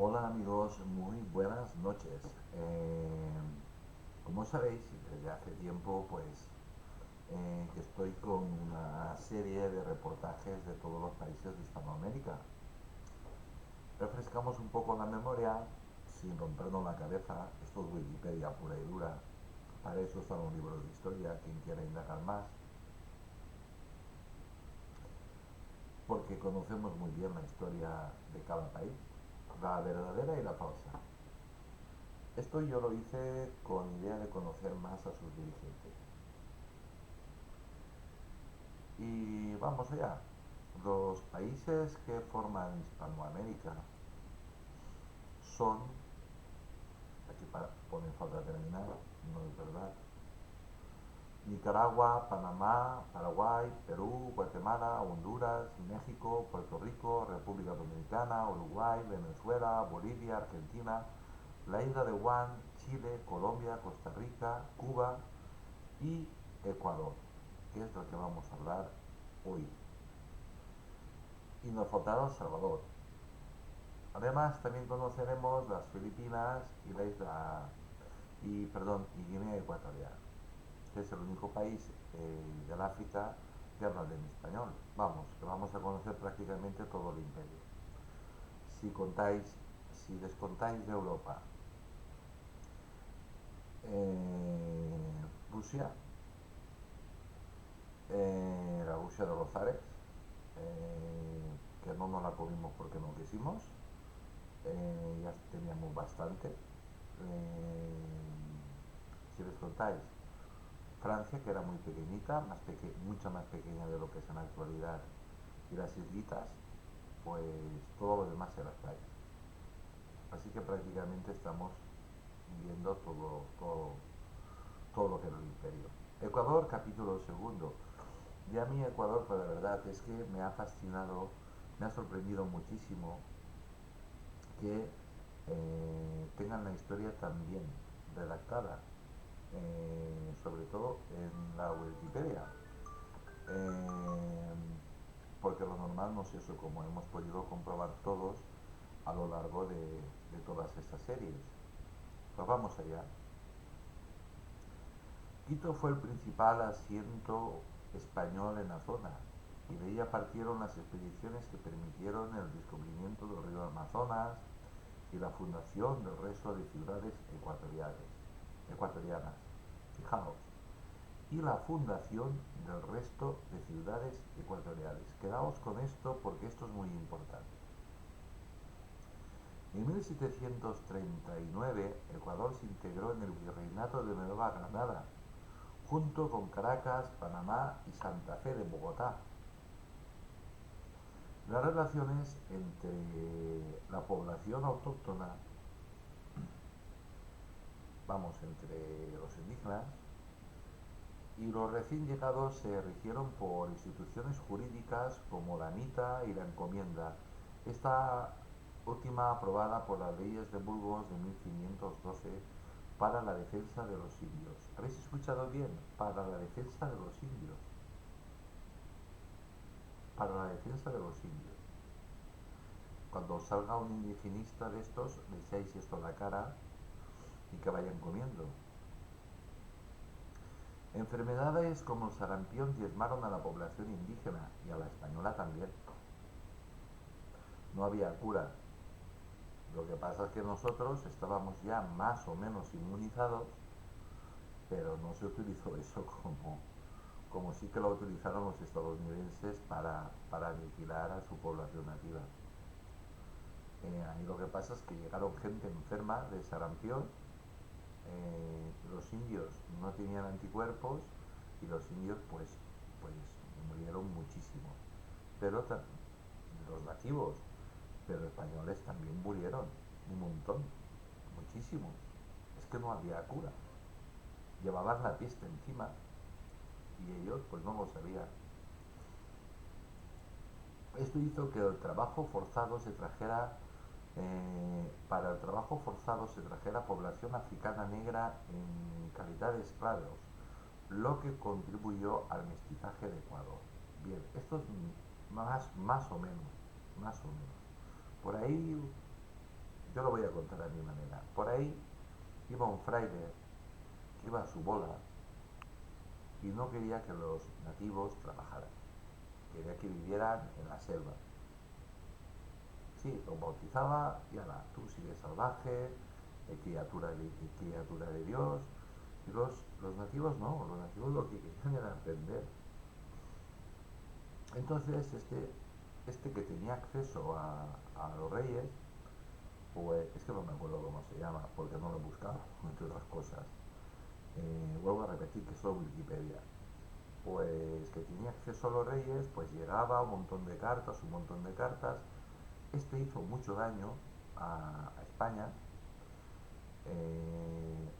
Hola amigos, muy buenas noches. Como sabéis, desde hace tiempo que estoy con una serie de reportajes de todos los países de Hispanoamérica. Refrescamos un poco la memoria sin rompernos la cabeza. Esto es Wikipedia pura y dura. Para eso están los libros de historia, quien quiera indagar más. Porque conocemos muy bien la historia de cada país, la verdadera y la falsa. Esto yo lo hice con idea de conocer más a sus dirigentes. Y vamos allá. Los países que forman Hispanoamérica son, aquí pone falta terminar, no es verdad, Nicaragua, Panamá, Paraguay, Perú, Guatemala, Honduras, México, Puerto Rico, República Dominicana, Uruguay, Venezuela, Bolivia, Argentina, la isla de Guam, Chile, Colombia, Costa Rica, Cuba y Ecuador, que es lo que vamos a hablar hoy. Y nos faltará El Salvador. Además, también conoceremos las Filipinas y y Guinea Ecuatorial, que es el único país del África que habla en español. Vamos, que vamos a conocer prácticamente todo el imperio. Si contáis, si descontáis de Europa, Rusia, la Rusia de los zares, que no nos la comimos porque no quisimos, ya teníamos bastante. Si les contáis, Francia, que era muy pequeñita, mucha más pequeña de lo que es en la actualidad, y las islitas, pues todo lo demás era España. Así que prácticamente estamos viendo todo lo que era el imperio. Ecuador, capítulo segundo. Y a mí Ecuador, pues la verdad es que me ha fascinado, me ha sorprendido muchísimo que tengan la historia tan bien redactada, sobre todo en la Wikipedia. Eh, Porque lo normal no es eso, como hemos podido comprobar todos a lo largo de todas estas series. Pues vamos allá. Quito fue el principal asiento español en la zona y de ella partieron las expediciones que permitieron el descubrimiento del río Amazonas y la fundación del resto de ciudades ecuatorianas. Fijaos, y la fundación del resto de ciudades ecuatoriales. Quedaos con esto porque esto es muy importante. En 1739, Ecuador se integró en el Virreinato de Nueva Granada, junto con Caracas, Panamá y Santa Fe de Bogotá. Las relaciones entre la población autóctona, vamos, entre los indígenas, y los recién llegados se rigieron por instituciones jurídicas como la ANITA y la encomienda, esta última aprobada por las leyes de Burgos de 1512 para la defensa de los indios. ¿Habéis escuchado bien? Para la defensa de los indios. Para la defensa de los indios. Cuando salga un indigenista de estos, le echáis esto a la cara y que vayan comiendo. Enfermedades como el sarampión diezmaron a la población indígena y a la española también. No había cura. Lo que pasa es que nosotros estábamos ya más o menos inmunizados, pero no se utilizó eso como sí que lo utilizaron los estadounidenses para aniquilar a su población nativa. Ahí lo que pasa es que llegaron gente enferma de sarampión, los indios no tenían anticuerpos y los indios pues murieron muchísimo. Pero los nativos, pero españoles también murieron un montón, muchísimos. Es que no había cura. Llevaban la peste encima y ellos pues no lo sabían. Esto hizo que el trabajo forzado se trajera, para el trabajo forzado se trajera población africana negra en calidad de esclavos, lo que contribuyó al mestizaje de Ecuador. Bien, esto es más o menos, más o menos. Por ahí Yo lo voy a contar a mi manera. Por ahí iba un fraile que iba a su bola y no quería que los nativos trabajaran. Quería que vivieran en la selva. Sí, los bautizaba y ala, tú sigues salvaje, criatura de Dios. Y los nativos no, los nativos lo que querían era aprender. Entonces, este que tenía acceso a los reyes, pues es que no me acuerdo cómo se llama, porque no lo he buscado, entre otras cosas. Vuelvo a repetir que es solo Wikipedia. Pues que tenía acceso a los reyes, pues llegaba un montón de cartas, un montón de cartas. Este hizo mucho daño a España,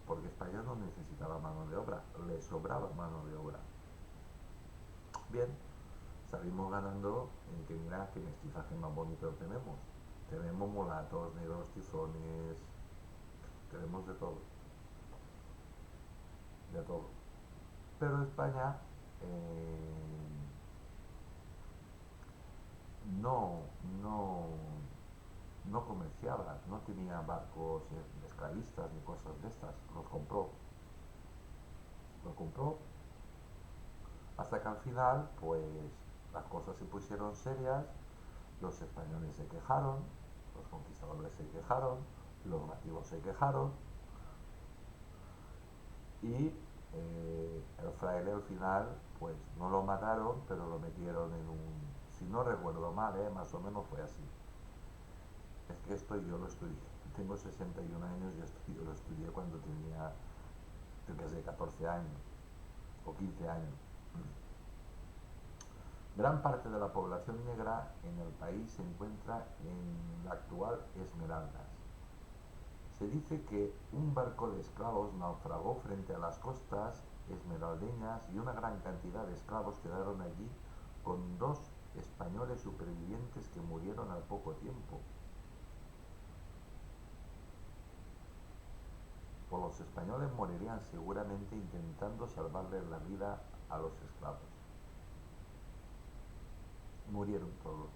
porque España no necesitaba mano de obra, le sobraba mano de obra. Bien, salimos ganando en que mira qué mestizaje más bonito tenemos. Tenemos mulatos, negros, tizones, tenemos de todo, de todo. Pero España no, no, no comerciaba, no tenía barcos esclavistas ni cosas de estas. Los compró hasta que al final, pues las cosas se pusieron serias, los españoles se quejaron, los conquistadores se quejaron, los nativos se quejaron y el fraile al final, pues no lo mataron, pero lo metieron en un, si no recuerdo mal, más o menos fue así. Es que esto yo lo estudié, tengo 61 años y esto yo lo estudié cuando tenía, yo qué sé, 14 años o 15 años. Gran parte de la población negra en el país se encuentra en la actual Esmeraldas. Se dice que un barco de esclavos naufragó frente a las costas esmeraldeñas y una gran cantidad de esclavos quedaron allí con dos españoles supervivientes que murieron al poco tiempo. O los españoles morirían seguramente intentando salvarles la vida a los esclavos. Murieron todos.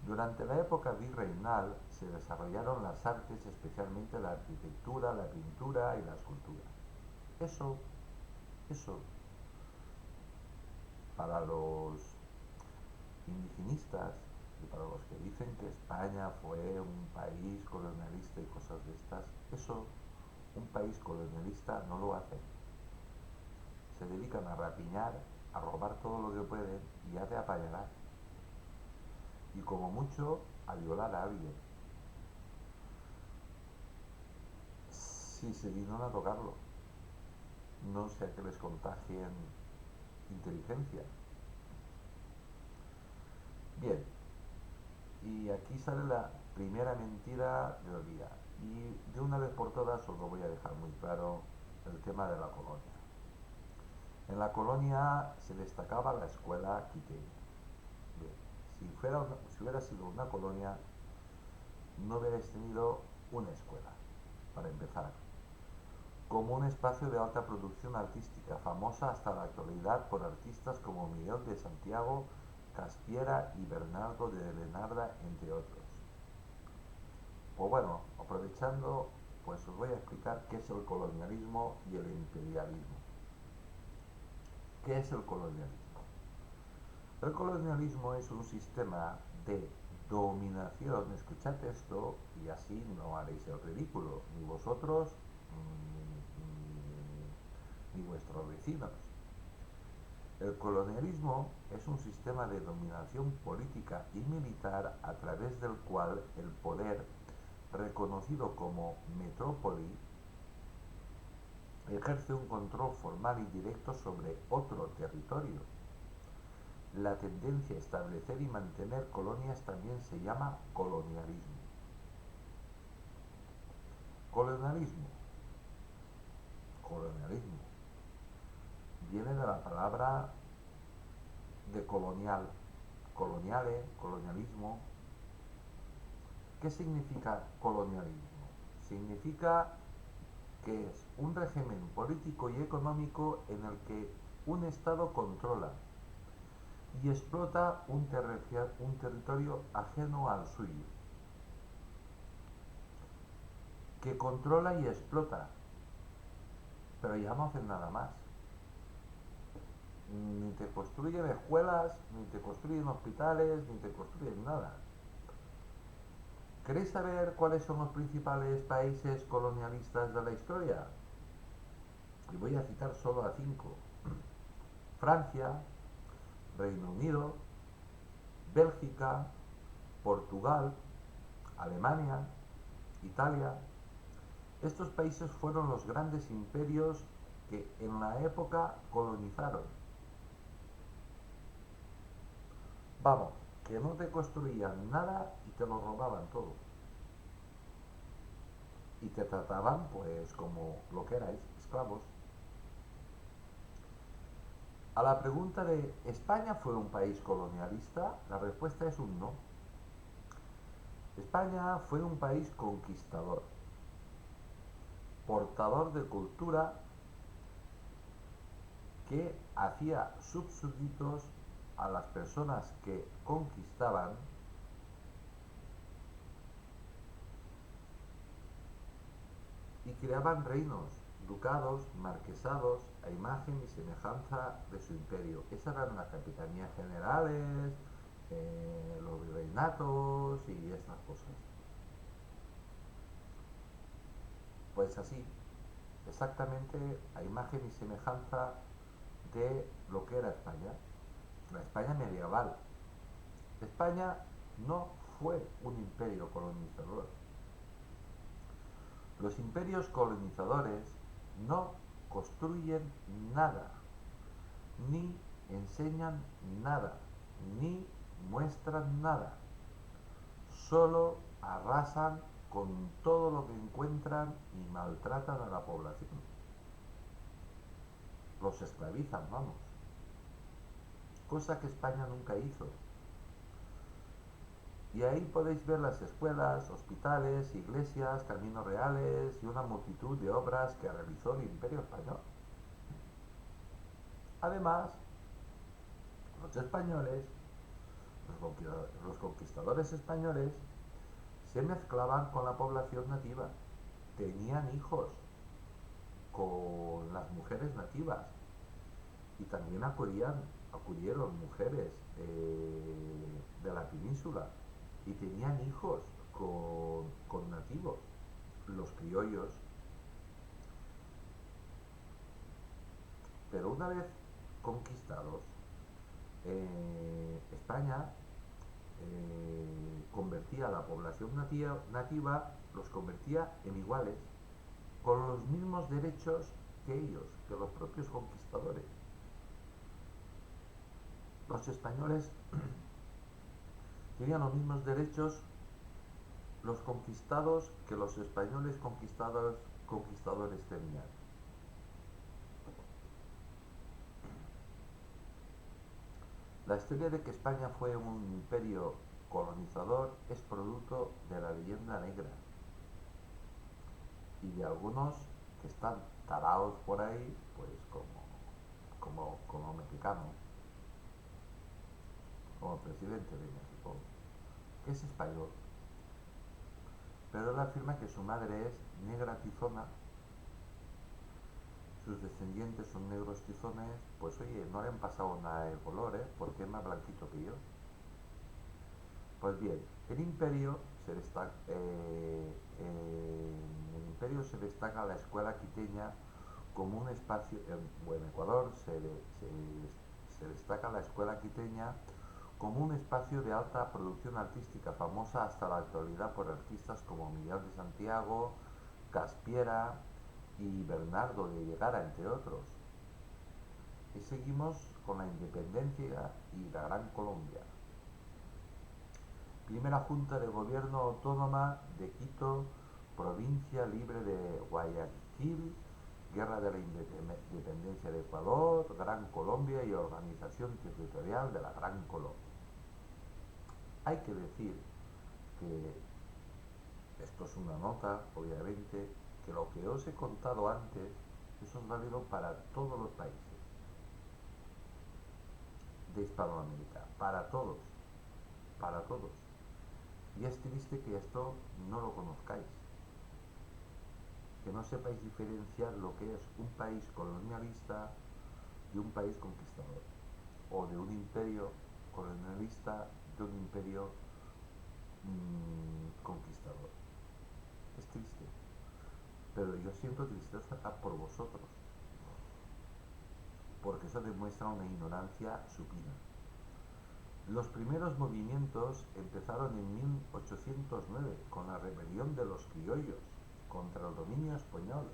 Durante la época virreinal se desarrollaron las artes, especialmente la arquitectura, la pintura y la escultura. Eso, eso, para los indigenistas y para los que dicen que España fue un país colonialista y cosas de estas, eso, un país colonialista no lo hace. Se dedican a rapiñar, a robar todo lo que pueden y a de apañar. Y como mucho, a violar a alguien. Si se dignan a tocarlo. No sea que les contagien inteligencia. Bien, y aquí sale la primera mentira del día. Y de una vez por todas os lo voy a dejar muy claro el tema de la colonia. En la colonia se destacaba la escuela quiteña. Bien, si hubiera sido una colonia, no hubierais tenido una escuela, para empezar, como un espacio de alta producción artística, famosa hasta la actualidad por artistas como Miguel de Santiago, Caspiera y Bernardo de Lenarda, entre otros. Pues bueno, aprovechando, pues os voy a explicar qué es el colonialismo y el imperialismo. ¿Qué es el colonialismo? El colonialismo es un sistema de dominación, escuchad esto y así no haréis el ridículo, ni vosotros ni vuestros vecinos. El colonialismo es un sistema de dominación política y militar a través del cual el poder, reconocido como metrópoli, ejerce un control formal y directo sobre otro territorio. La tendencia a establecer y mantener colonias también se llama colonialismo. Colonialismo. Colonialismo. Viene de la palabra de colonial. Coloniale, colonialismo. ¿Qué significa colonialismo? Significa que es un régimen político y económico en el que un Estado controla y explota un territorio ajeno al suyo. que controla y explota, pero ya no hacen nada más. Ni te construyen escuelas, ni te construyen hospitales, ni te construyen nada. ¿Queréis saber cuáles son los principales países colonialistas de la historia? Y voy a citar solo a 5. Francia, Reino Unido, Bélgica, Portugal, Alemania, Italia. Estos países fueron los grandes imperios que en la época colonizaron. Vamos, que no te construían nada y te lo robaban todo. Y te trataban pues como lo que erais, esclavos. A la pregunta de ¿España fue un país colonialista? La respuesta es un no. España fue un país conquistador, portador de cultura que hacía subsúditos a las personas que conquistaban y creaban reinos, ducados, marquesados a imagen y semejanza de su imperio. Esas eran las capitanías generales, los virreinatos y estas cosas. Pues así, exactamente a imagen y semejanza de lo que era España, la España medieval. España no fue un imperio colonizador. Los imperios colonizadores no construyen nada, ni enseñan nada, ni muestran nada. Solo arrasan con todo lo que encuentran y maltratan a la población. Los esclavizan, vamos. Cosa que España nunca hizo. Y ahí podéis ver las escuelas, hospitales, iglesias, caminos reales y una multitud de obras que realizó el Imperio Español. Además, los españoles, los conquistadores españoles, se mezclaban con la población nativa, tenían hijos con las mujeres nativas y también acudieron mujeres de la península y tenían hijos con nativos, los criollos. Pero una vez conquistados, España convertía a la población nativa, los convertía en iguales, con los mismos derechos que ellos, que los propios conquistadores. Los españoles tenían los mismos derechos los conquistados que los españoles conquistadores tenían. La historia de que España fue un imperio colonizador es producto de la leyenda negra y de algunos que están tarados por ahí, pues como mexicano, como el presidente de México, que es español, pero él afirma que su madre es negra tizona, sus descendientes son negros tizones, pues oye, no le han pasado nada de color, porque es más blanquito que yo. Pues bien, en el imperio se destaca la escuela quiteña como un espacio, en Ecuador se destaca la escuela quiteña como un espacio de alta producción artística, famosa hasta la actualidad por artistas como Miguel de Santiago, Caspiera y Bernardo de Llegara, entre otros. Y seguimos con la independencia y la Gran Colombia. Primera Junta de Gobierno Autónoma de Quito, Provincia Libre de Guayaquil, Guerra de la Independencia de Ecuador, Gran Colombia y Organización Territorial de la Gran Colombia. Hay que decir que esto es una nota, obviamente, que lo que os he contado antes, eso es válido para todos los países de Hispanoamérica, para todos, para todos. Y es triste que esto no lo conozcáis. que no sepáis diferenciar lo que es un país colonialista de un país conquistador, o de un imperio colonialista de un imperio conquistador. Es triste, pero yo siento tristeza por vosotros, porque eso demuestra una ignorancia supina. Los primeros movimientos empezaron en 1809 con la rebelión de los criollos contra el dominio español,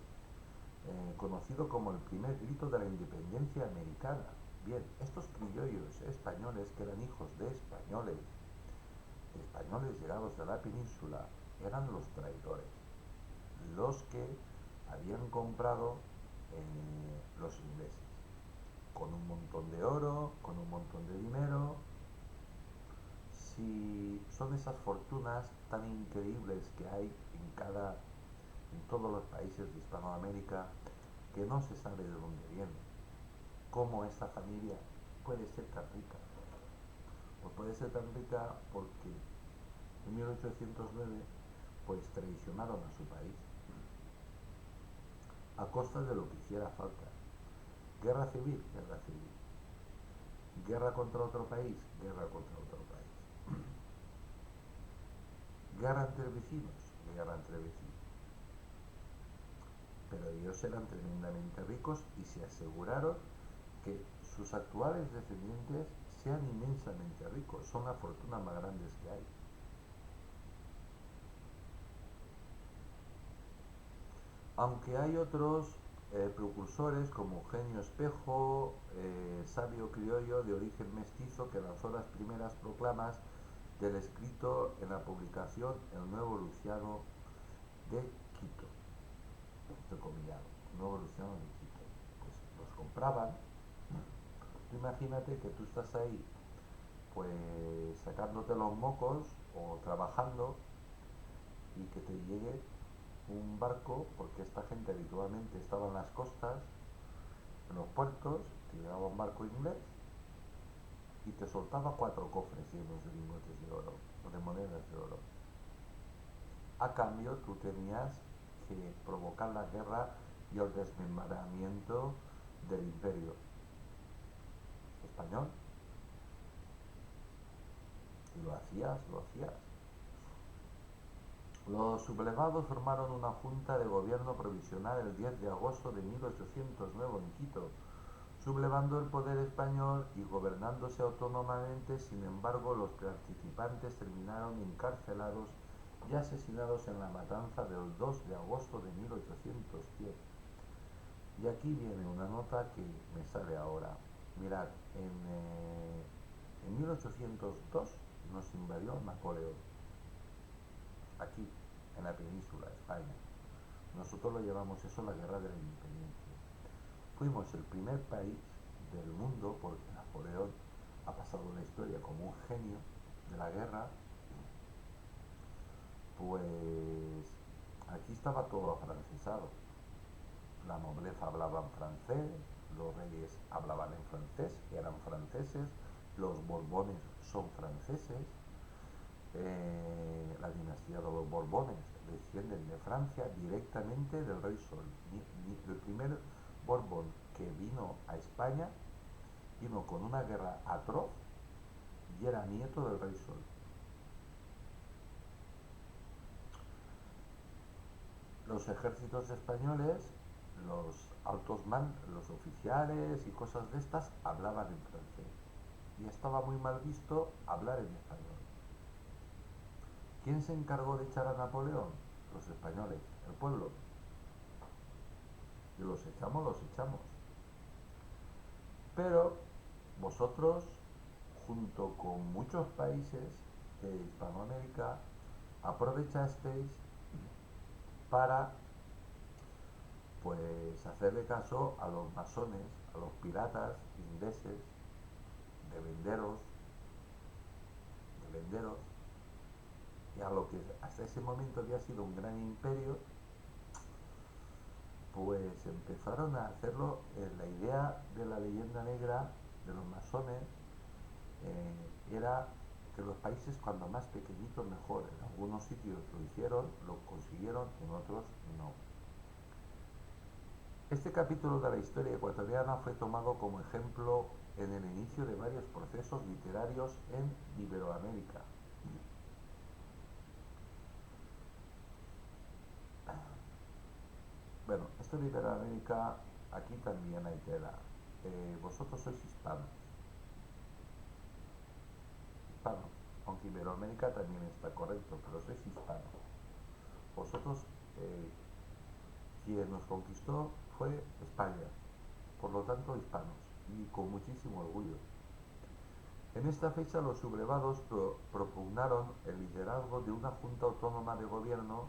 conocido como el primer grito de la independencia americana. Bien, estos criollos españoles, que eran hijos de españoles llegados de la península, eran los traidores, los que habían comprado los ingleses, con un montón de oro, con un montón de dinero. Si son esas fortunas tan increíbles que hay en todos los países de Hispanoamérica, que no se sabe de dónde viene, cómo esta familia puede ser tan rica. Pues puede ser tan rica porque en 1809 pues traicionaron a su país a costa de lo que hiciera falta. Guerra civil, guerra civil. Guerra contra otro país, guerra contra otro país. Guerra entre vecinos, guerra entre vecinos. Pero ellos eran tremendamente ricos y se aseguraron que sus actuales descendientes sean inmensamente ricos. Son las fortunas más grandes que hay. Aunque hay otros precursores como Eugenio Espejo, sabio criollo de origen mestizo, que lanzó las primeras proclamas del escrito en la publicación El Nuevo Luciano de Quito, entrecomillado, Nuevo Luciano de Quito. Pues los compraban. Tú imagínate que tú estás ahí, pues sacándote los mocos o trabajando, y que te llegue un barco, porque esta gente habitualmente estaba en las costas, en los puertos, te llegaba un barco inglés y te soltaba 4 cofres llenos de lingotes de oro o de monedas de oro. A cambio, tú tenías que provocar la guerra y el desmembramiento del imperio español. Y lo hacías, lo hacías. Los sublevados formaron una junta de gobierno provisional el 10 de agosto de 1809 en Quito, sublevando el poder español y gobernándose autónomamente. Sin embargo, los participantes terminaron encarcelados y asesinados en la matanza del 2 de agosto de 1810. Y aquí viene una nota que me sale ahora. Mirad, en 1802 nos invadió Napoleón, aquí, en la península, España. Nosotros lo llamamos eso la Guerra de la Independencia. Fuimos el primer país del mundo, porque Napoleón ha pasado la historia como un genio de la guerra. Pues aquí estaba todo afrancesado. La nobleza hablaba en francés, los reyes hablaban en francés, eran franceses, los Borbones son franceses, la dinastía de los Borbones descienden de Francia directamente del Rey Sol. El primer Borbón que vino a España vino con una guerra atroz y era nieto del Rey Sol. Los ejércitos españoles, los oficiales y cosas de estas hablaban en francés y estaba muy mal visto hablar en español. ¿Quién se encargó de echar a Napoleón? Los españoles, el pueblo. Y los echamos, los echamos. Pero vosotros, junto con muchos países de Hispanoamérica, aprovechasteis para pues hacerle caso a los masones, a los piratas ingleses, de venderos, y a lo que hasta ese momento había sido un gran imperio, pues empezaron a hacerlo. La idea de la leyenda negra de los masones era que los países cuando más pequeñitos mejor. En algunos sitios lo hicieron, lo consiguieron, en otros no. Este capítulo de la historia ecuatoriana fue tomado como ejemplo en el inicio de varios procesos literarios en Iberoamérica. Bueno, esto de Iberoamérica, aquí también hay tela. Vosotros sois hispanos, hispanos, aunque Iberoamérica también está correcto, pero sois hispanos. Vosotros, eh, quien nos conquistó fue España, por lo tanto hispanos, y con muchísimo orgullo. En esta fecha los sublevados propugnaron el liderazgo de una junta autónoma de gobierno,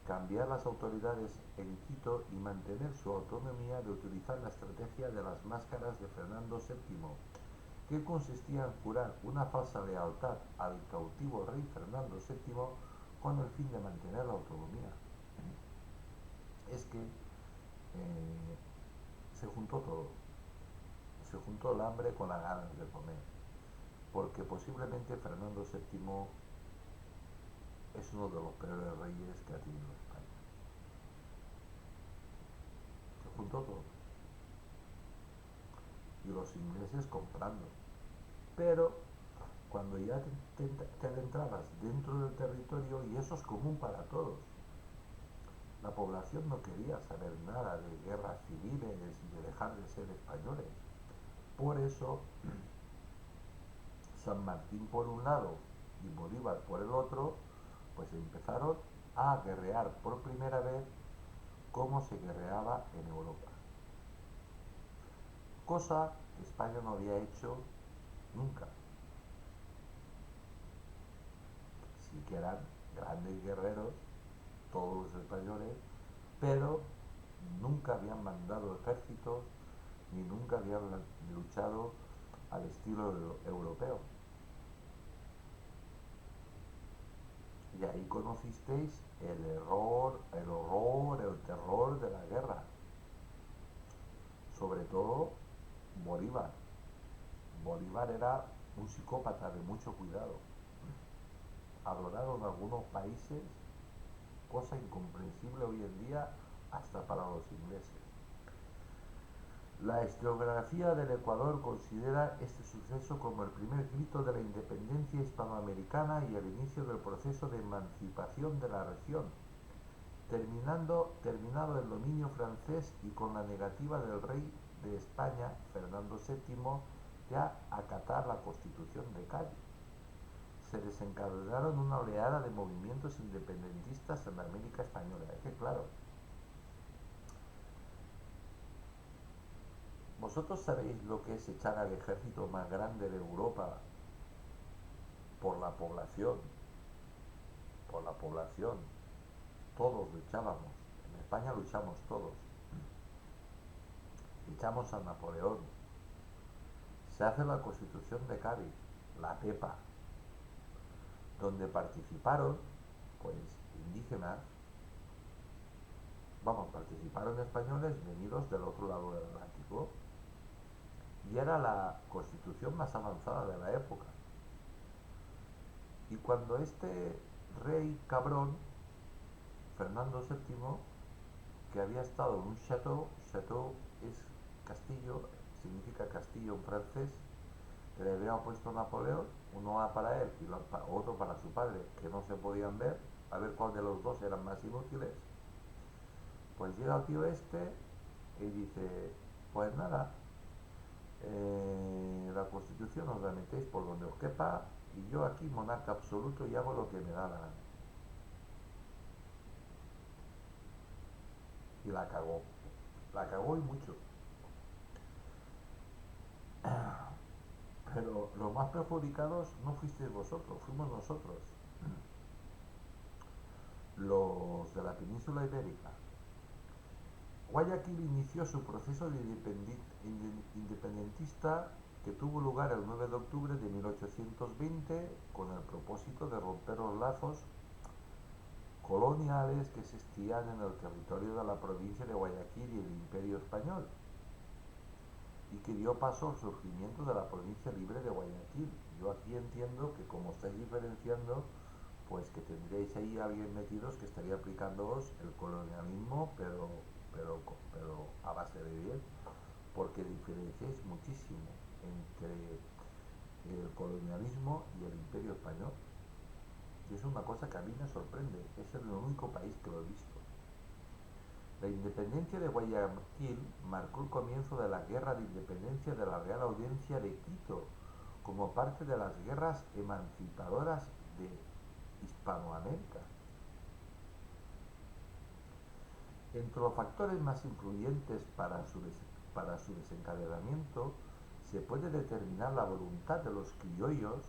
cambiar las autoridades en Quito y mantener su autonomía de utilizar la estrategia de las máscaras de Fernando VII, que consistía en jurar una falsa lealtad al cautivo rey Fernando VII con el fin de mantener la autonomía. Es que se juntó todo, se juntó el hambre con las ganas de comer, porque posiblemente Fernando VII es uno de los peores reyes que ha tenido España. Se juntó todo. Y los ingleses comprando. Pero cuando ya te adentrabas dentro del territorio, y eso es común para todos, la población no quería saber nada de guerras civiles y de dejar de ser españoles. Por eso, San Martín por un lado y Bolívar por el otro, pues empezaron a guerrear por primera vez como se guerreaba en Europa. Cosa que España no había hecho nunca. Sí que eran grandes guerreros, todos los españoles, pero nunca habían mandado ejércitos ni nunca habían luchado al estilo europeo. Y ahí conocisteis el error, el horror, el terror de la guerra. Sobre todo Bolívar. Bolívar era un psicópata de mucho cuidado, adorado en algunos países, cosa incomprensible hoy en día hasta para los ingleses. La historiografía del Ecuador considera este suceso como el primer grito de la independencia hispanoamericana y el inicio del proceso de emancipación de la región, terminado el dominio francés y con la negativa del rey de España, Fernando VII, de acatar la Constitución de Cádiz. Se desencadenaron una oleada de movimientos independentistas en la América española. Es que claro, vosotros sabéis lo que es echar al ejército más grande de Europa por la población, por la población. Todos luchábamos. En España luchamos todos. Echamos a Napoleón. Se hace la Constitución de Cádiz, la PEPA, donde participaron, pues, indígenas, vamos, participaron españoles venidos del otro lado del Atlántico, y era la constitución más avanzada de la época. Y cuando este rey cabrón, Fernando VII, que había estado en un chateau, chateau es castillo, significa castillo en francés, que le había puesto Napoleón, uno para él y otro para su padre, que no se podían a ver cuál de los dos eran más inútiles. Pues llega el tío este y dice, pues nada, la constitución os la metéis por donde os quepa y yo aquí monarca absoluto y hago lo que me da la gana. Y la cagó y mucho. Pero los más perjudicados no fuisteis vosotros, fuimos nosotros, los de la península ibérica. Guayaquil inició su proceso de independentista que tuvo lugar el 9 de octubre de 1820 con el propósito de romper los lazos coloniales que existían en el territorio de la provincia de Guayaquil y el Imperio Español, y que dio paso al surgimiento de la provincia libre de Guayaquil. Yo aquí entiendo que como estáis diferenciando, pues que tendríais ahí a alguien metidos que estaría aplicándoos el colonialismo, pero a base de bien, porque diferenciáis muchísimo entre el colonialismo y el imperio español. Y es una cosa que a mí me sorprende, es el único país que lo he visto. La independencia de Guayaquil marcó el comienzo de la Guerra de Independencia de la Real Audiencia de Quito, como parte de las guerras emancipadoras de Hispanoamérica. Entre los factores más influyentes para su desencadenamiento se puede determinar la voluntad de los criollos,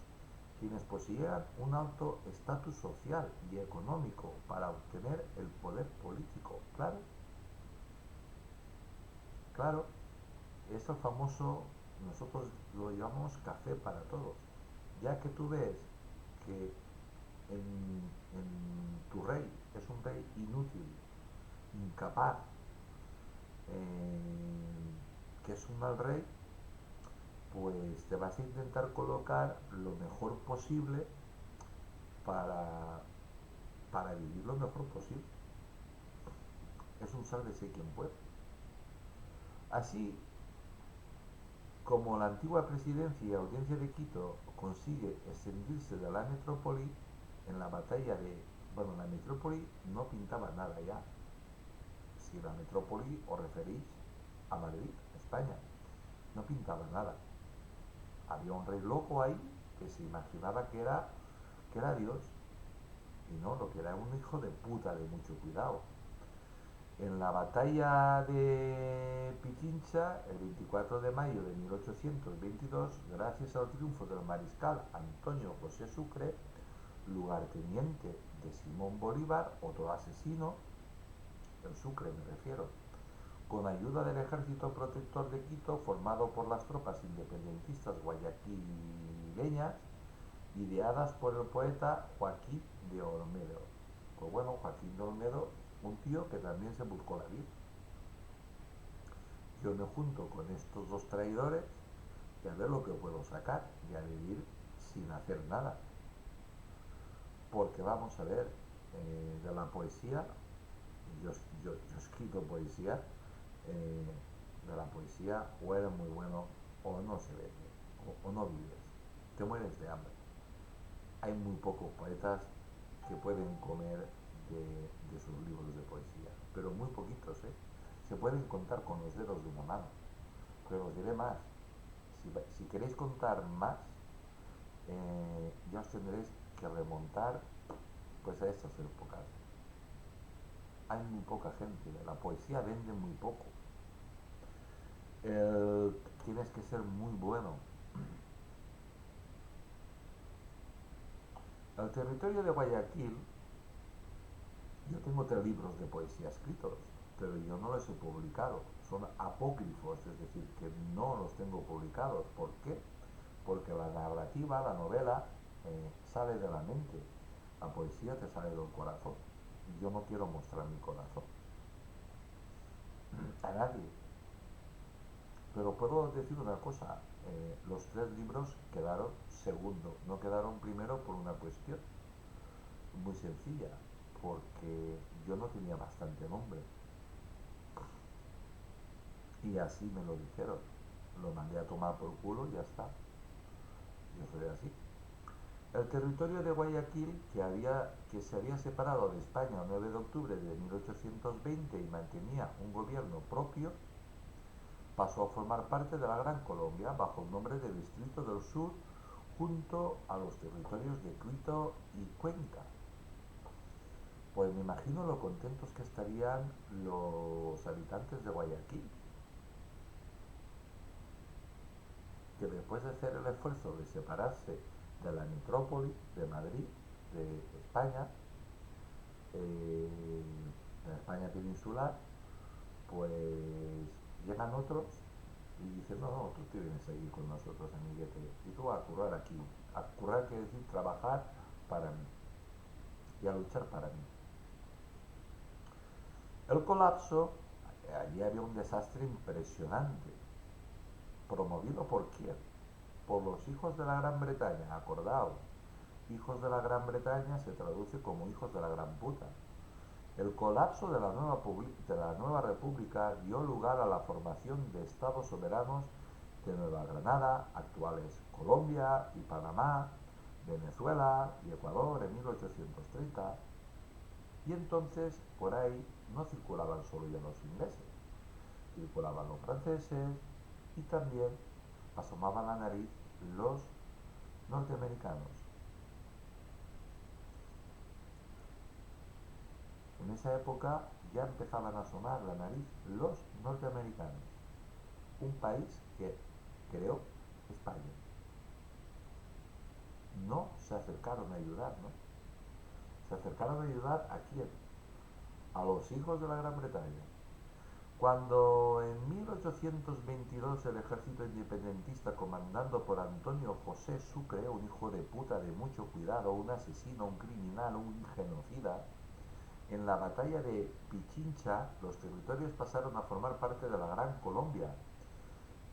quienes poseían un alto estatus social y económico para obtener el poder político. Claro, claro, es el famoso, nosotros lo llamamos café para todos, ya que tú ves que tu rey es un rey inútil, incapaz, que es un mal rey, pues te vas a intentar colocar lo mejor posible para, para vivir lo mejor posible. Es un sálvese quien puede. Así como la antigua presidencia y audiencia de Quito consigue escindirse de la metrópoli en la batalla de... Bueno, la metrópoli no pintaba nada ya. Si la metrópoli os referís a Madrid, España, no pintaba nada. Había un rey loco ahí que se imaginaba que era Dios, y no, lo que era un hijo de puta de mucho cuidado. En la batalla de Pichincha, el 24 de mayo de 1822, gracias al triunfo del mariscal Antonio José Sucre, lugarteniente de Simón Bolívar, otro asesino, el Sucre me refiero, con ayuda del ejército protector de Quito, formado por las tropas independentistas guayaquileñas, ideadas por el poeta Joaquín de Olmedo. Pues bueno, Joaquín de Olmedo, un tío que también se buscó la vida. Yo me junto con estos dos traidores y a ver lo que puedo sacar y a vivir sin hacer nada. Porque vamos a ver, de la poesía, yo, yo escribo poesía, eh, de la poesía o eres muy bueno o no se vende, o no vives, te mueres de hambre. Hay muy pocos poetas que pueden comer de sus libros de poesía, pero muy poquitos, ¿eh? Se pueden contar con los dedos de una mano. Pero os diré más, si queréis contar más, ya os tendréis que remontar pues a estas épocas. Hay muy poca gente, la poesía vende muy poco. Tienes que ser muy bueno. El territorio de Guayaquil, yo tengo 3 libros de poesía escritos, pero yo no los he publicado. Son apócrifos, es decir, que no los tengo publicados. ¿Por qué? Porque la narrativa, la novela, sale de la mente. La poesía te sale del corazón. Y yo no quiero mostrar mi corazón a nadie. Pero puedo decir una cosa, los 3 libros quedaron segundo, no quedaron primero por una cuestión muy sencilla, porque yo no tenía bastante nombre. Y así me lo dijeron. Lo mandé a tomar por culo y ya está. Yo soy así. El territorio de Guayaquil, que se había separado de España el 9 de octubre de 1820 y mantenía un gobierno propio, pasó a formar parte de la Gran Colombia bajo el nombre de Distrito del Sur, junto a los territorios de Quito y Cuenca. Pues me imagino lo contentos que estarían los habitantes de Guayaquil, que después de hacer el esfuerzo de separarse de la metrópoli de Madrid, de España, de la España peninsular, pues llegan otros y dicen, no, no, tú te vienes aquí con nosotros, amiguete, y tú a currar aquí. A currar quiere decir trabajar para mí y a luchar para mí. El colapso, allí había un desastre impresionante, promovido por quién, por los hijos de la Gran Bretaña, acordaos, hijos de la Gran Bretaña se traduce como hijos de la gran puta. El colapso de la nueva república dio lugar a la formación de estados soberanos de Nueva Granada, actuales Colombia y Panamá, Venezuela y Ecuador en 1830. Y entonces por ahí no circulaban solo ya los ingleses, circulaban los franceses y también asomaban la nariz los norteamericanos. En esa época ya empezaban a asomar la nariz los norteamericanos, un país que creó España. No se acercaron a ayudar, ¿no? Se acercaron a ayudar a quién? A los hijos de la Gran Bretaña. Cuando en 1822 el ejército independentista comandado por Antonio José Sucre, un hijo de puta de mucho cuidado, un asesino, un criminal, un genocida, en la batalla de Pichincha los territorios pasaron a formar parte de la Gran Colombia,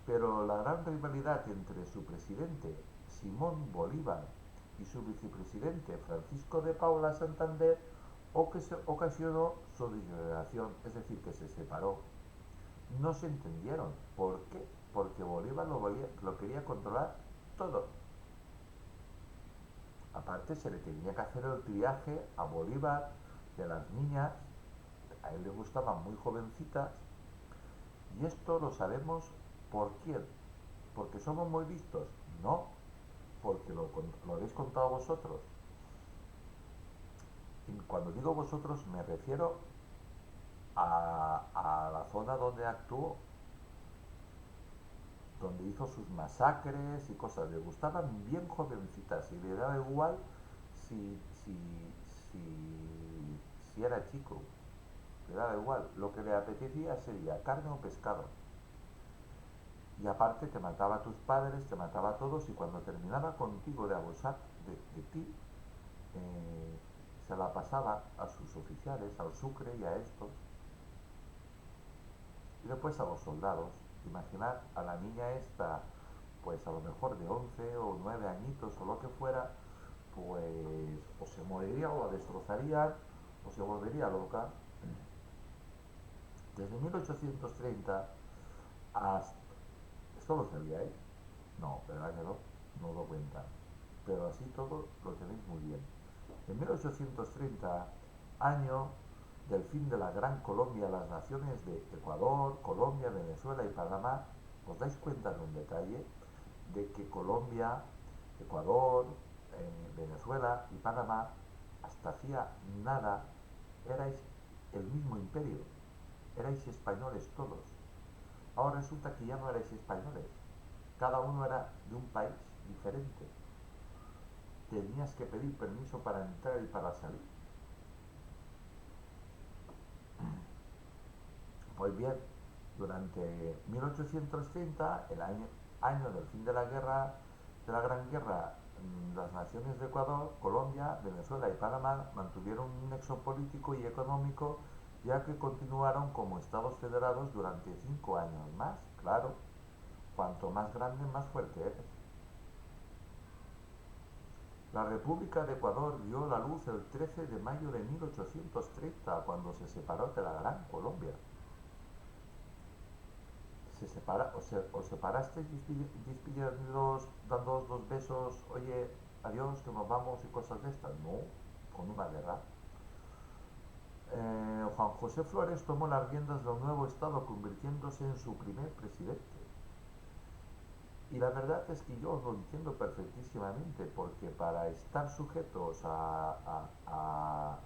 pero la gran rivalidad entre su presidente Simón Bolívar y su vicepresidente Francisco de Paula Santander ocasionó su disgregación, es decir, que se separó. No se entendieron. ¿Por qué? Porque Bolívar lo quería controlar todo. Aparte se le tenía que hacer el triaje a Bolívar de las niñas, a él le gustaban muy jovencitas, y esto lo sabemos por quién. ¿Porque somos muy listos? No, porque lo habéis contado vosotros. Y cuando digo vosotros me refiero a la zona donde actuó, donde hizo sus masacres y cosas. Le gustaban bien jovencitas y le daba igual si, si, si era chico. Le daba igual. Lo que le apetecía sería carne o pescado. Y aparte te mataba a tus padres, te mataba a todos y cuando terminaba contigo de abusar de ti, eh, se la pasaba a sus oficiales, al Sucre y a estos, y después a los soldados. Imaginar a la niña esta, pues a lo mejor de 11 o 9 añitos o lo que fuera, pues o se moriría o la destrozarían o se volvería loca. Desde 1830 hasta... ¿Esto lo sabíais? No, ¿verdad que no? No lo cuentan. Pero así todo lo tenéis muy bien. En 1830, año del fin de la Gran Colombia, las naciones de Ecuador, Colombia, Venezuela y Panamá, ¿os dais cuenta de un detalle? De que Colombia, Ecuador, Venezuela y Panamá, hasta hacía nada, erais el mismo imperio, erais españoles todos. Ahora resulta que ya no erais españoles, cada uno era de un país diferente. Tenías que pedir permiso para entrar y para salir. Pues bien, durante 1830, año del fin de la guerra, de la Gran Guerra, las naciones de Ecuador, Colombia, Venezuela y Panamá mantuvieron un nexo político y económico ya que continuaron como estados federados durante 5 años más. Claro, cuanto más grande, más fuerte eres. La República de Ecuador vio la luz el 13 de mayo de 1830, cuando se separó de la Gran Colombia. Os separasteis despidiéndoos, dándoos dos besos, oye, adiós, que nos vamos y cosas de estas. No, con una guerra. Juan José Flores tomó las riendas del nuevo Estado, convirtiéndose en su primer presidente. Y la verdad es que yo lo entiendo perfectísimamente, porque para estar sujetos al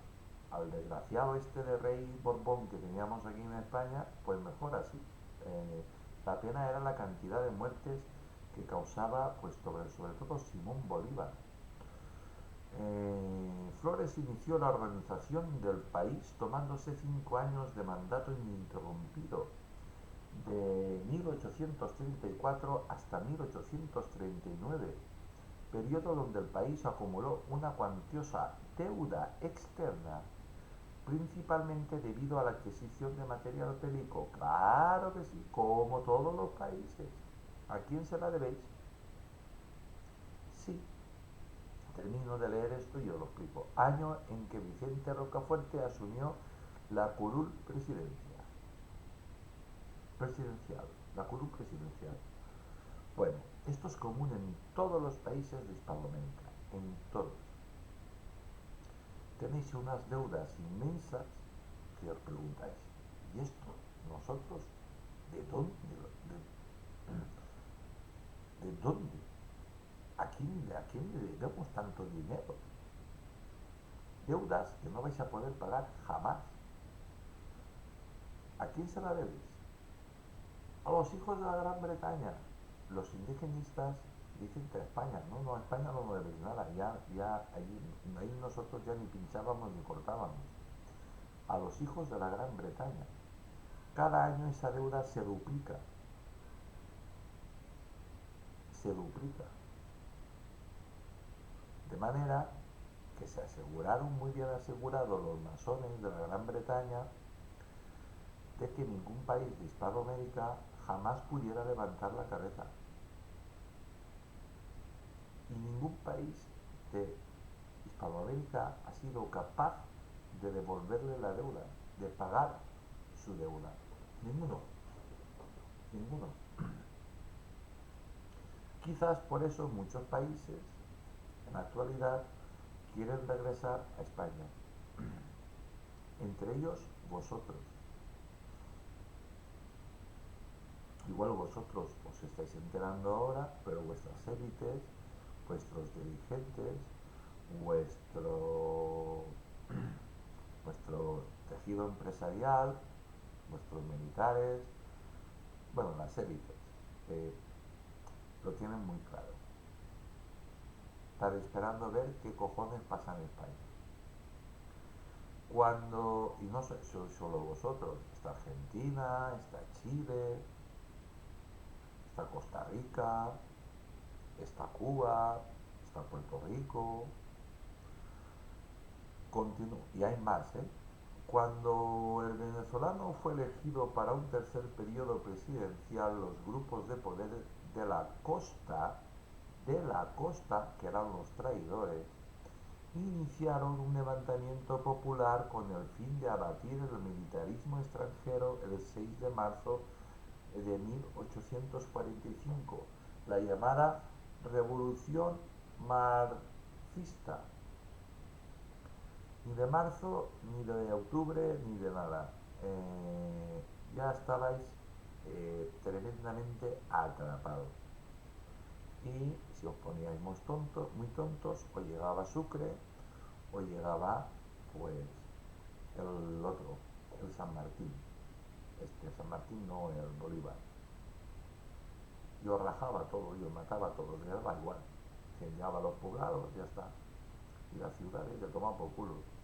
desgraciado este de rey Borbón que teníamos aquí en España, pues mejor así. Eh, la pena era la cantidad de muertes que causaba, pues sobre todo Simón Bolívar. Flores inició la organización del país tomándose 5 años de mandato ininterrumpido, de 1834 hasta 1839, periodo donde el país acumuló una cuantiosa deuda externa, principalmente debido a la adquisición de material bélico. Claro que sí, como todos los países. ¿A quién se la debéis? Sí, termino de leer esto y os lo explico. Año en que Vicente Rocafuerte asumió La curul presidencial, la curul presidencial. Bueno, esto es común en todos los países de Hispanoamérica, en todos. Tenéis unas deudas inmensas que os preguntáis, ¿y esto nosotros de dónde, de dónde? ¿A quién le debemos tanto dinero? Deudas que no vais a poder pagar jamás. ¿A quién se la debéis? A los hijos de la Gran Bretaña. Los indigenistas dicen que a España, no, no, a España no nos debéis nada, ahí nosotros ya ni pinchábamos ni cortábamos. A los hijos de la Gran Bretaña. Cada año esa deuda se duplica. De manera que se aseguraron muy bien asegurados los masones de la Gran Bretaña de que ningún país de Hispanoamérica jamás pudiera levantar la cabeza. Y ningún país de Hispanoamérica ha sido capaz de devolverle la deuda, de pagar su deuda. Ninguno, ninguno. Quizás por eso muchos países en la actualidad quieren regresar a España. Entre ellos vosotros. Igual vosotros os estáis enterando ahora, pero vuestras élites, vuestros dirigentes, vuestro, vuestro tejido empresarial, vuestros militares, bueno, las élites, eh, lo tienen muy claro. Están esperando ver qué cojones pasa en España. Y no sois solo vosotros, está Argentina, está Chile, está Costa Rica, está Cuba, está Puerto Rico, y hay más, ¿eh? Cuando el venezolano fue elegido para un tercer periodo presidencial, los grupos de poder de la costa, que eran los traidores, iniciaron un levantamiento popular con el fin de abatir el militarismo extranjero el 6 de marzo de 1845, la llamada Revolución Marxista. Ni de marzo, ni de octubre, ni de nada. Ya estabais tremendamente atrapados. Y si os poníais muy tontos, o llegaba Sucre, o llegaba, pues, el otro, el San Martín. San Martín no, el Bolívar. Yo rajaba todo, yo mataba a todos, le daba igual. Incendiaba los poblados, ya está. Y las ciudades le tomaba por culo.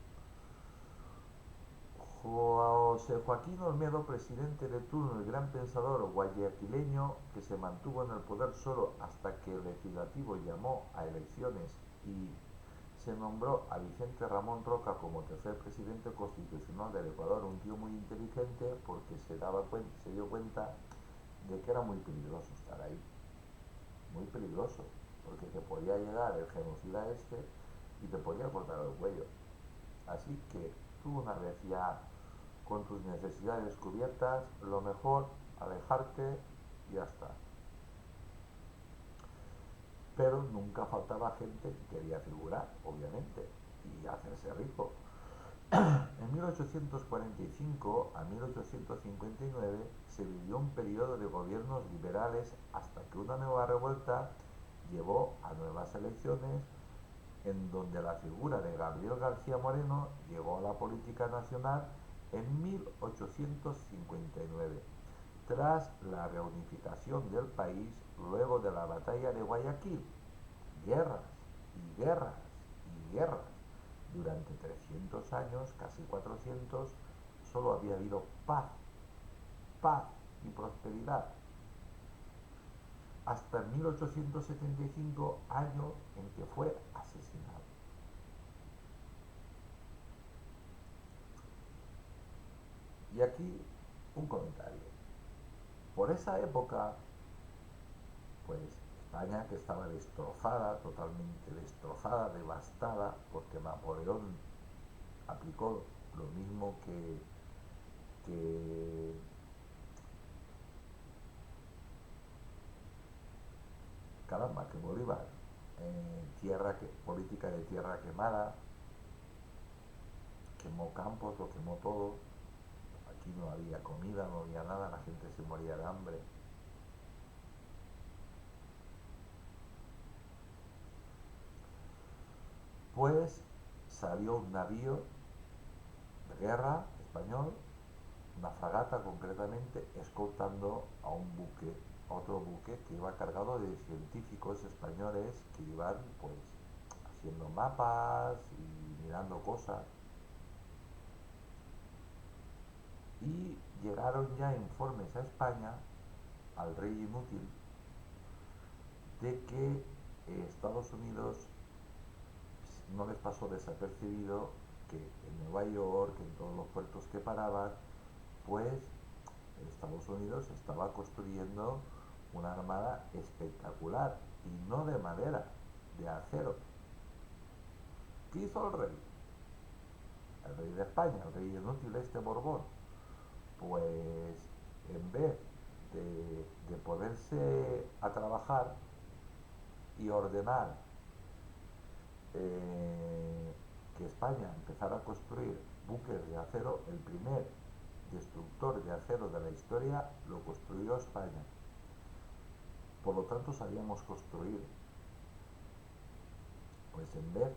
José Joaquín Olmedo, presidente de turno, el gran pensador guayaquileño que se mantuvo en el poder solo hasta que el legislativo llamó a elecciones y se nombró a Vicente Ramón Roca como tercer presidente constitucional del Ecuador, un tío muy inteligente porque se dio cuenta de que era muy peligroso estar ahí, muy peligroso, porque te podía llegar el genocida este y te podía cortar el cuello. Así que tú, una vez ya con tus necesidades cubiertas, lo mejor, alejarte y ya está. Pero nunca faltaba gente que quería figurar, obviamente, y hacerse rico. En 1845 a 1859 se vivió un periodo de gobiernos liberales hasta que una nueva revuelta llevó a nuevas elecciones en donde la figura de Gabriel García Moreno llegó a la política nacional en 1859, tras la reunificación del país luego de la batalla de Guayaquil. Guerras y guerras y guerras. Durante 300 años, casi 400, solo había habido paz y prosperidad. Hasta 1875, año en que fue asesinado. Y aquí un comentario. Por esa época, pues España, que estaba destrozada, totalmente destrozada, devastada, porque Napoleón aplicó lo mismo que caramba, que Bolívar, política de tierra quemada, quemó campos, lo quemó todo, aquí no había comida, no había nada, la gente se moría de hambre. Pues salió un navío de guerra español, una fragata concretamente, escoltando a un buque, a otro buque que iba cargado de científicos españoles que iban pues haciendo mapas y mirando cosas. Y llegaron ya informes a España, al rey inútil, de que Estados Unidos no les pasó desapercibido que en Nueva York, en todos los puertos que paraban, pues Estados Unidos estaba construyendo una armada espectacular y no de madera, de acero. ¿Qué hizo el rey? El rey de España, el rey inútil este Borbón. Pues en vez de ponerse a trabajar y ordenar que España empezara a construir buques de acero, el primer destructor de acero de la historia lo construyó España. Por lo tanto, sabíamos construir. Pues en vez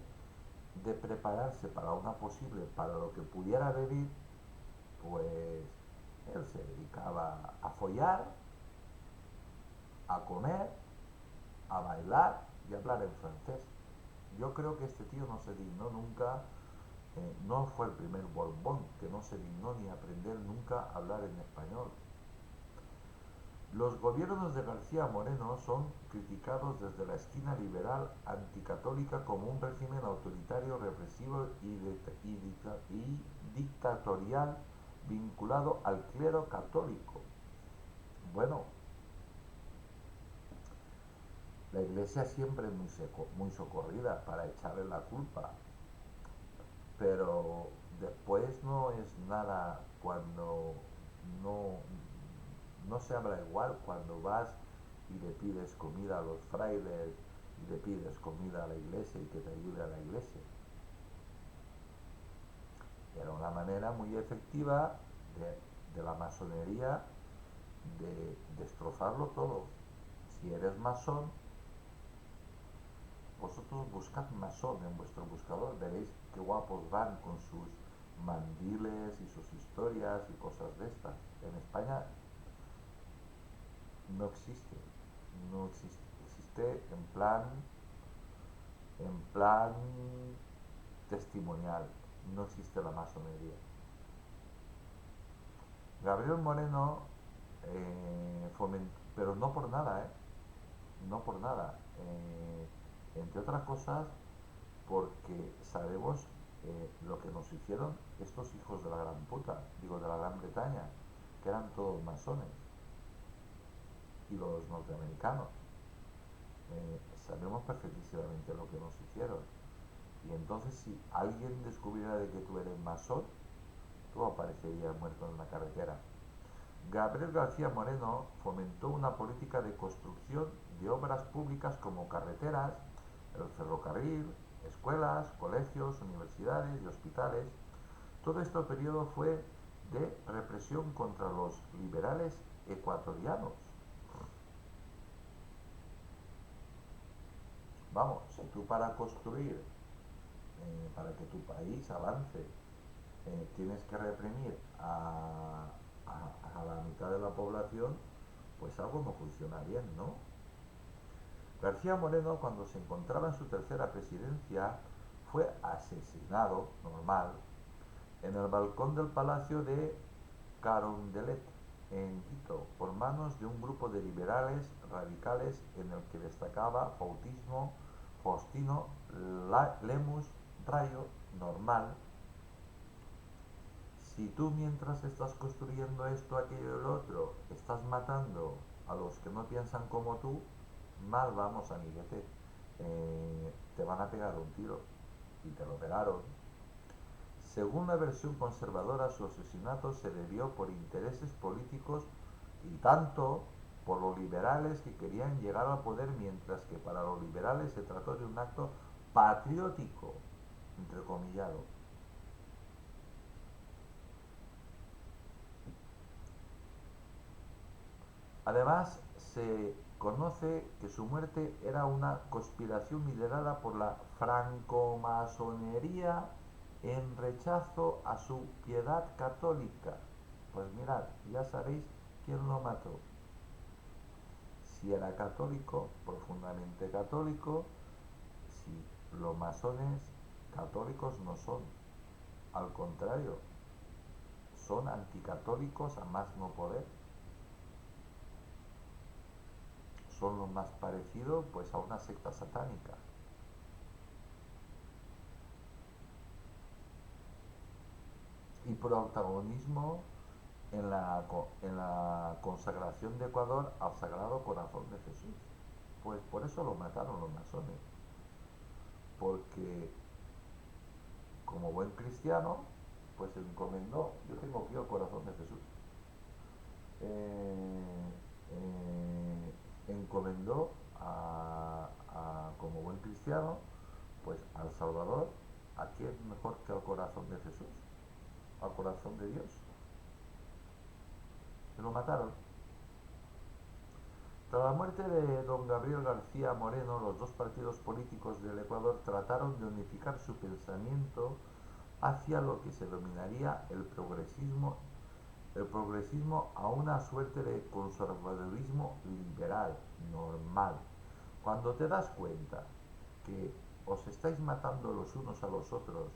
de prepararse para una posible, para lo que pudiera venir, pues él se dedicaba a follar, a comer, a bailar y a hablar en francés. Yo creo que este tío no se dignó nunca, no fue el primer Borbón que no se dignó ni aprender nunca a hablar en español. Los gobiernos de García Moreno son criticados desde la esquina liberal anticatólica como un régimen autoritario, represivo y dictatorial vinculado al clero católico. Bueno, la iglesia siempre es muy socorrida para echarle la culpa, pero después no es nada cuando no, no se habla igual cuando vas y le pides comida a los frailes y le pides comida a la iglesia y que te ayude a la iglesia. Era una manera muy efectiva de la masonería de destrozarlo todo. Si eres masón, vosotros buscad masón en vuestro buscador, veréis qué guapos van con sus mandiles y sus historias y cosas de estas. En España no existe, no existe, existe en plan testimonial, no existe la masonería. Gabriel Moreno pero no por nada, no por nada, entre otras cosas porque sabemos lo que nos hicieron estos hijos de la gran puta, digo de la Gran Bretaña, que eran todos masones, y los norteamericanos. Sabemos perfectísimamente lo que nos hicieron. Y entonces si alguien descubriera de que tú eres masón, tú aparecerías muerto en una carretera. Gabriel García Moreno fomentó una política de construcción de obras públicas como carreteras, el ferrocarril, escuelas, colegios, universidades y hospitales. Todo este periodo fue de represión contra los liberales ecuatorianos. Vamos, si tú para construir, para que tu país avance, tienes que reprimir a la mitad de la población, pues algo no funciona bien, ¿no? García Moreno, cuando se encontraba en su tercera presidencia, fue asesinado, normal, en el balcón del Palacio de Carondelet, en Quito, por manos de un grupo de liberales radicales en el que destacaba Faustino Lemus Rayo, normal. Si tú mientras estás construyendo esto, aquello y lo otro, estás matando a los que no piensan como tú, mal vamos, amiguete. Te van a pegar un tiro. Y te lo pegaron. Según la versión conservadora, su asesinato se debió por intereses políticos y tanto por los liberales que querían llegar al poder, mientras que para los liberales se trató de un acto patriótico, entrecomillado. Además, se conoce que su muerte era una conspiración liderada por la francomasonería en rechazo a su piedad católica. Pues mirad, ya sabéis quién lo mató. Si era católico, profundamente católico, si los masones católicos no son, al contrario, son anticatólicos a más no poder, son lo más parecido pues a una secta satánica. Y protagonismo en la consagración de Ecuador al Sagrado Corazón de Jesús. Pues por eso lo mataron los masones, porque como buen cristiano, pues se encomendó, yo tengo aquí el corazón de Jesús, eh, encomendó como buen cristiano, pues al Salvador. ¿A quién mejor que al corazón de Jesús? Al corazón de Dios. Y lo mataron. Tras la muerte de don Gabriel García Moreno, los dos partidos políticos del Ecuador trataron de unificar su pensamiento hacia lo que se denominaría el progresismo a una suerte de conservadurismo liberal, normal. Cuando te das cuenta que os estáis matando los unos a los otros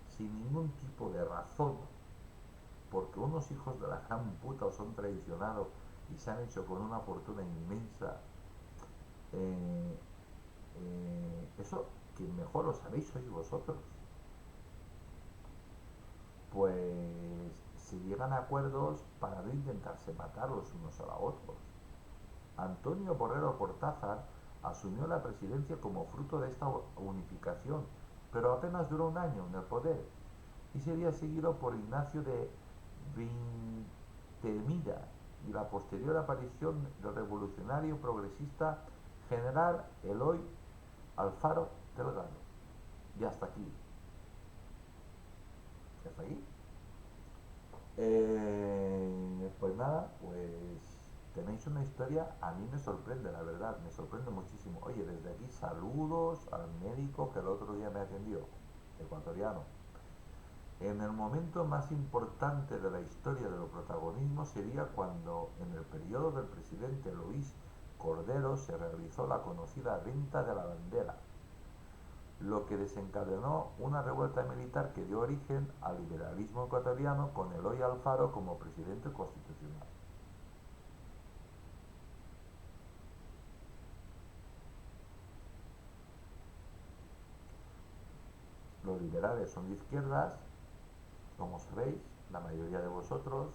sin ningún tipo de razón, porque unos hijos de la gran puta os han traicionado y se han hecho con una fortuna inmensa, eh, eso que mejor lo sabéis sois vosotros. Pues se llegan a acuerdos para no intentarse matar los unos a los otros. Antonio Borrero Cortázar asumió la presidencia como fruto de esta unificación, pero apenas duró un año en el poder y sería seguido por Ignacio de Vintemilla y la posterior aparición del revolucionario progresista general Eloy Alfaro Delgado. Y hasta aquí. ¿Hasta aquí? Pues nada, pues tenéis una historia, a mí me sorprende, la verdad, me sorprende muchísimo. Oye, desde aquí saludos al médico que el otro día me atendió, ecuatoriano. En el momento más importante de la historia de los protagonismos sería cuando, en el periodo del presidente Luis Cordero, se realizó la conocida venta de la bandera, lo que desencadenó una revuelta militar que dio origen al liberalismo ecuatoriano con Eloy Alfaro como presidente constitucional. Los liberales son de izquierdas, como sabéis, la mayoría de vosotros.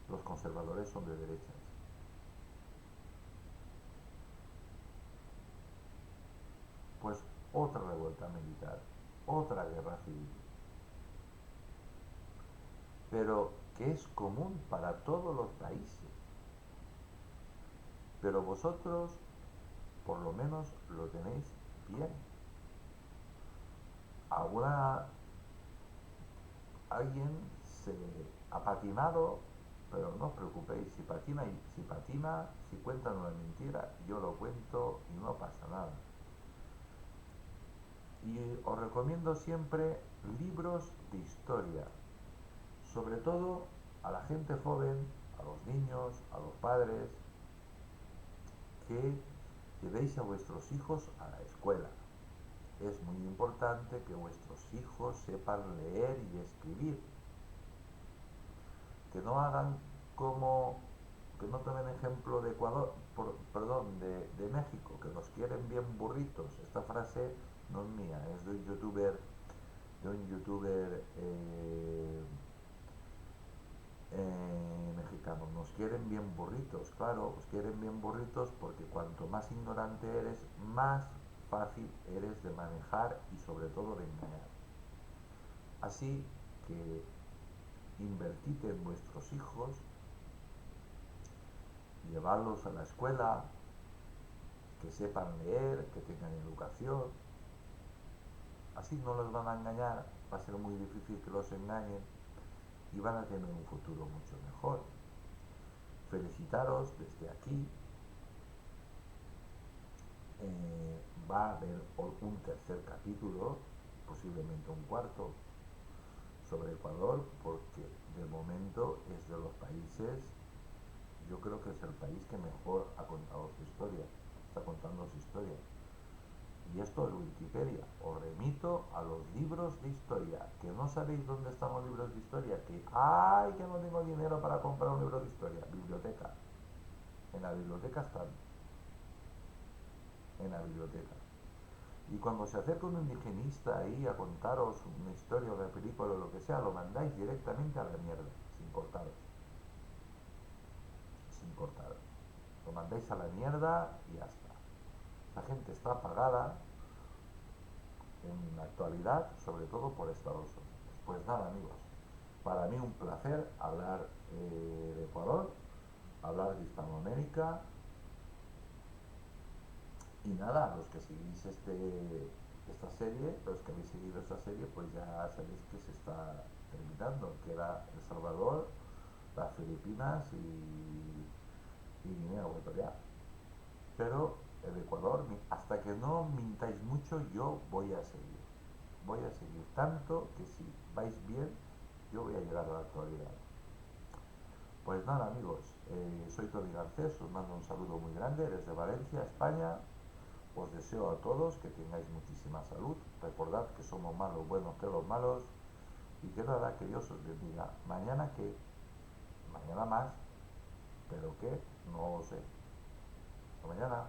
Los conservadores son de derechas. Pues otra revuelta militar, otra guerra civil, pero que es común para todos los países. Pero vosotros, por lo menos, lo tenéis bien. Alguna alguien se ha patinado, pero no os preocupéis, si cuentan una mentira, yo lo cuento y no pasa nada. Y os recomiendo siempre libros de historia, sobre todo a la gente joven, a los niños, a los padres, que llevéis a vuestros hijos a la escuela. Es muy importante que vuestros hijos sepan leer y escribir, que no hagan como, que no tomen ejemplo de Ecuador, perdón, de México, que los quieren bien burritos. Esta frase no es mía, es de un youtuber mexicano, nos quieren bien burritos, claro, os quieren bien burritos porque cuanto más ignorante eres, más fácil eres de manejar y sobre todo de engañar. Así que invertid en vuestros hijos, llevarlos a la escuela, que sepan leer, que tengan educación. Así no los van a engañar, va a ser muy difícil que los engañen y van a tener un futuro mucho mejor. Felicitaros desde aquí. Va a haber un tercer capítulo, posiblemente un cuarto, sobre Ecuador, porque de momento es de los países, yo creo que es el país que mejor ha contado su historia, está contando su historia. Y esto es Wikipedia. Os remito a los libros de historia. Que no sabéis dónde están los libros de historia. Que, ¡ay! Que no tengo dinero para comprar un libro de historia. Biblioteca. En la biblioteca están. En la biblioteca. Y cuando se acerca un indigenista ahí a contaros una historia, una película o lo que sea, lo mandáis directamente a la mierda, sin cortaros. Sin cortaros. Lo mandáis a la mierda y ya está. Esta gente está pagada en la actualidad, sobre todo por Estados Unidos. Pues nada, amigos, para mí un placer hablar de Ecuador, hablar de Hispanoamérica y nada, los que seguís esta serie, los que habéis seguido esta serie, pues ya sabéis que se está terminando, que era El Salvador, las Filipinas y Guinea Ecuatorial. Pero el Ecuador, hasta que no mintáis mucho, yo voy a seguir. Voy a seguir tanto que si vais bien, yo voy a llegar a la actualidad. Pues nada, amigos, soy Tony Garcés, os mando un saludo muy grande desde Valencia, España. Os deseo a todos que tengáis muchísima salud. Recordad que somos más los buenos que los malos. Y que nada, que Dios os bendiga. Mañana que, mañana más, pero que no lo sé. Hasta mañana.